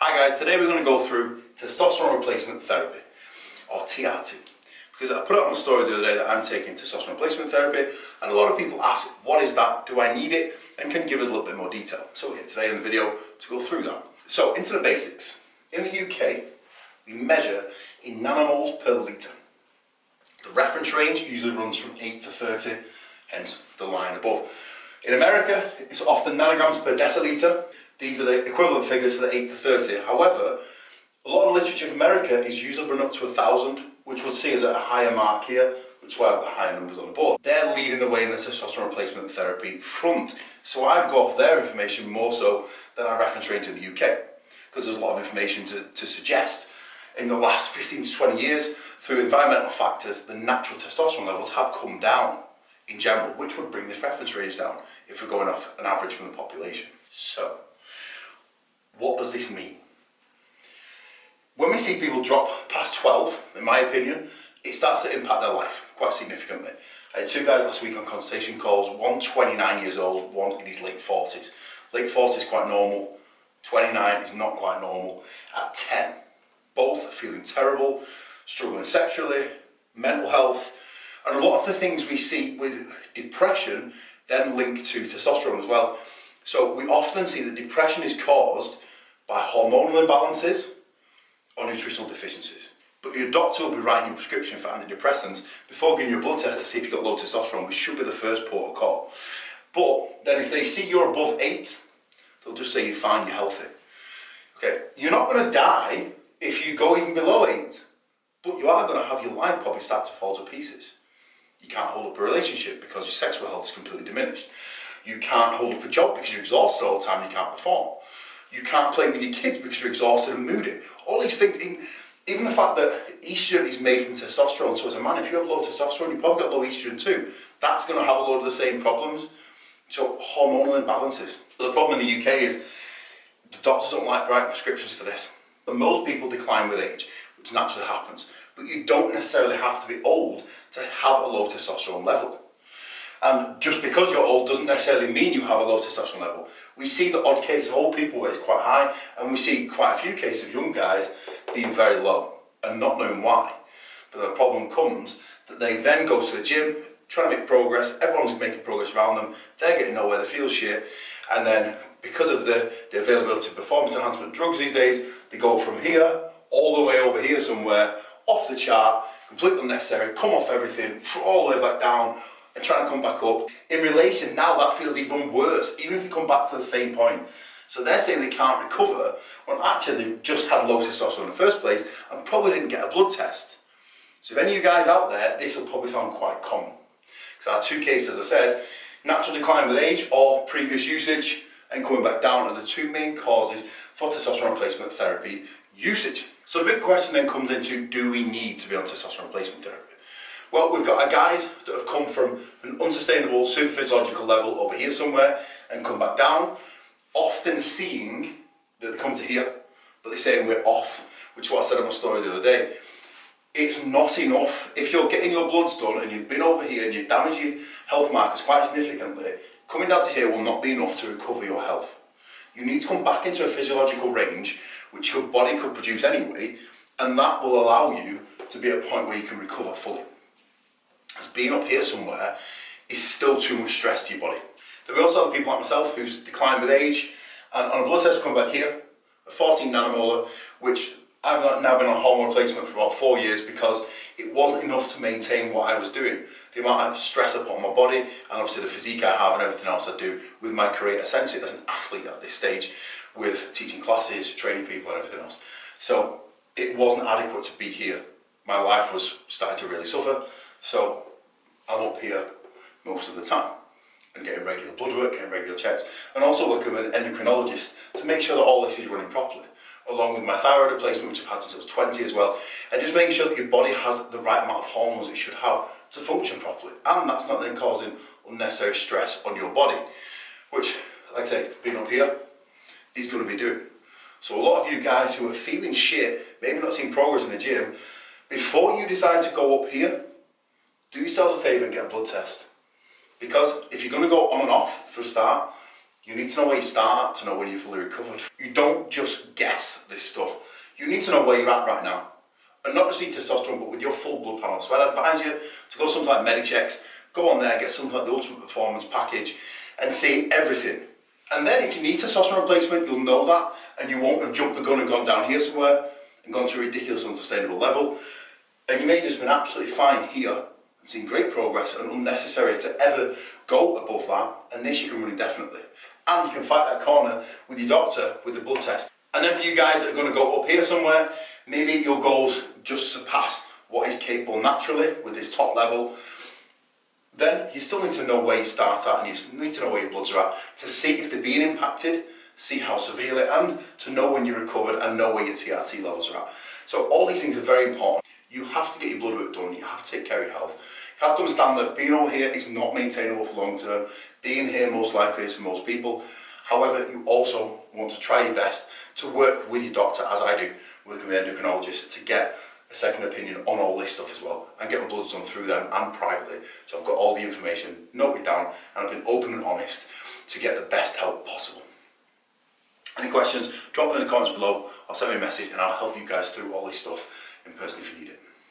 Hi guys, today we're going to go through testosterone replacement therapy, or TRT. Because I put out on my story the other day that I'm taking testosterone replacement therapy, and a lot of people ask, what is that? Do I need it? And can you give us a little bit more detail? So we're here today in the video to go through that. So into the basics. In the UK, we measure in nanomoles per litre. The reference range usually runs from 8 to 30, hence the line above. In America, it's often nanograms per decilitre. These are the equivalent figures for the 8 to 30. However, a lot of literature in America is usually run up to 1,000, which would see us at a higher mark here, which is why I've got higher numbers on the board. They're leading the way in the testosterone replacement therapy front. So I'd go off their information more so than our reference range in the UK, because there's a lot of information to suggest in the last 15 to 20 years, through environmental factors, the natural testosterone levels have come down in general, which would bring this reference range down if we're going off an average from the population. So, what does this mean? When we see people drop past 12, in my opinion, it starts to impact their life quite significantly. I had two guys last week on consultation calls, one 29 years old, one in his late 40s. Late 40s is quite normal, 29 is not quite normal. At 10, both feeling terrible, struggling sexually, mental health, and a lot of the things we see with depression then link to testosterone as well. So we often see that depression is caused by hormonal imbalances or nutritional deficiencies. But your doctor will be writing you a prescription for antidepressants before giving you a blood test to see if you've got low testosterone, which should be the first port of call. But then if they see you're above 8, they'll just say you're fine, you're healthy. Okay, you're not going to die if you go even below 8, but you are going to have your life probably start to fall to pieces. You can't hold up a relationship because your sexual health is completely diminished. You can't hold up a job because you're exhausted all the time and you can't perform. You can't play with your kids because you're exhausted and moody. All these things, even the fact that estrogen is made from testosterone, so as a man, if you have low testosterone, you've probably got low estrogen too. That's going to have a load of the same problems. So hormonal imbalances. The problem in the UK is the doctors don't like writing prescriptions for this. But most people decline with age, which naturally happens. But you don't necessarily have to be old to have a low testosterone level. And just because you're old doesn't necessarily mean you have a low testosterone level. We see the odd case of old people where it's quite high, and we see quite a few cases of young guys being very low and not knowing why. But the problem comes that they then go to the gym, trying to make progress, everyone's making progress around them, they're getting nowhere, they feel shit, and then because of the availability of performance enhancement drugs these days, they go from here all the way over here somewhere, off the chart, completely unnecessary, come off everything, all the way back down, and trying to come back up. In relation, now that feels even worse, even if they come back to the same point. So they're saying they can't recover, when actually they just had low testosterone in the first place and probably didn't get a blood test. So if any of you guys out there, this will probably sound quite common. Because I had two cases, as I said, natural decline with age or previous usage and coming back down are the two main causes for testosterone replacement therapy usage. So the big question then comes into, do we need to be on testosterone replacement therapy? Well, we've got our guys that have come from an unsustainable super physiological level over here somewhere and come back down, often seeing that they come to here, but they're saying we're off, which is what I said in my story the other day. It's not enough. If you're getting your bloods done and you've been over here and you've damaged your health markers quite significantly, coming down to here will not be enough to recover your health. You need to come back into a physiological range, which your body could produce anyway, and that will allow you to be at a point where you can recover fully. Because being up here somewhere is still too much stress to your body. Then we also have people like myself who's declined with age, and on a blood test come back here, a 14 nanomolar, which I've now been on hormone replacement for about 4 years because it wasn't enough to maintain what I was doing. The amount of stress I put on my body, and obviously the physique I have and everything else I do with my career, essentially as an athlete at this stage, with teaching classes, training people and everything else. So it wasn't adequate to be here. My life was starting to really suffer, so I'm up here most of the time and getting regular blood work, getting regular checks, and also working with an endocrinologist to make sure that all this is running properly, along with my thyroid replacement, which I've had since I was 20 as well, and just making sure that your body has the right amount of hormones it should have to function properly, and that's not then causing unnecessary stress on your body, which, like I say, being up here is going to be doing. So a lot of you guys who are feeling shit, maybe not seeing progress in the gym, before you decide to go up here, do yourselves a favour and get a blood test. Because if you're going to go on and off for a start, you need to know where you start to know when you're fully recovered. You don't just guess this you need to know where you're at right now. And not just with testosterone, but with your full blood panel. So I'd advise you to go something like Medichecks, go on there, get something like the Ultimate Performance Package, and see everything. And then if you need testosterone replacement, you'll know that, and you won't have jumped the gun and gone down here somewhere and gone to a ridiculous, unsustainable level. And you may have just been absolutely fine here and seen great progress and unnecessary to ever go above that, and this you can run indefinitely. And you can fight that corner with your doctor with the blood test. And then for you guys that are going to go up here somewhere, maybe your goals just surpass what is capable naturally with this top level, then you still need to know where you start at, and you need to know where your bloods are at to see if they're being impacted, see how severely, and to know when you're recovered and know where your TRT levels are at. So all these things are very important. You have to get your blood work done, you have to take care of your health. You have to understand that being over here is not maintainable for long term. Being here most likely is for most people. However, you also want to try your best to work with your doctor, as I do, working with endocrinologists, to get a second opinion on all this stuff as well, and get my bloods done through them and privately. So I've got all the information noted down, and I've been open and honest to get the best help possible. Any questions, drop them in the comments below, or send me a message and I'll help you guys through all this stuff in person if you need it.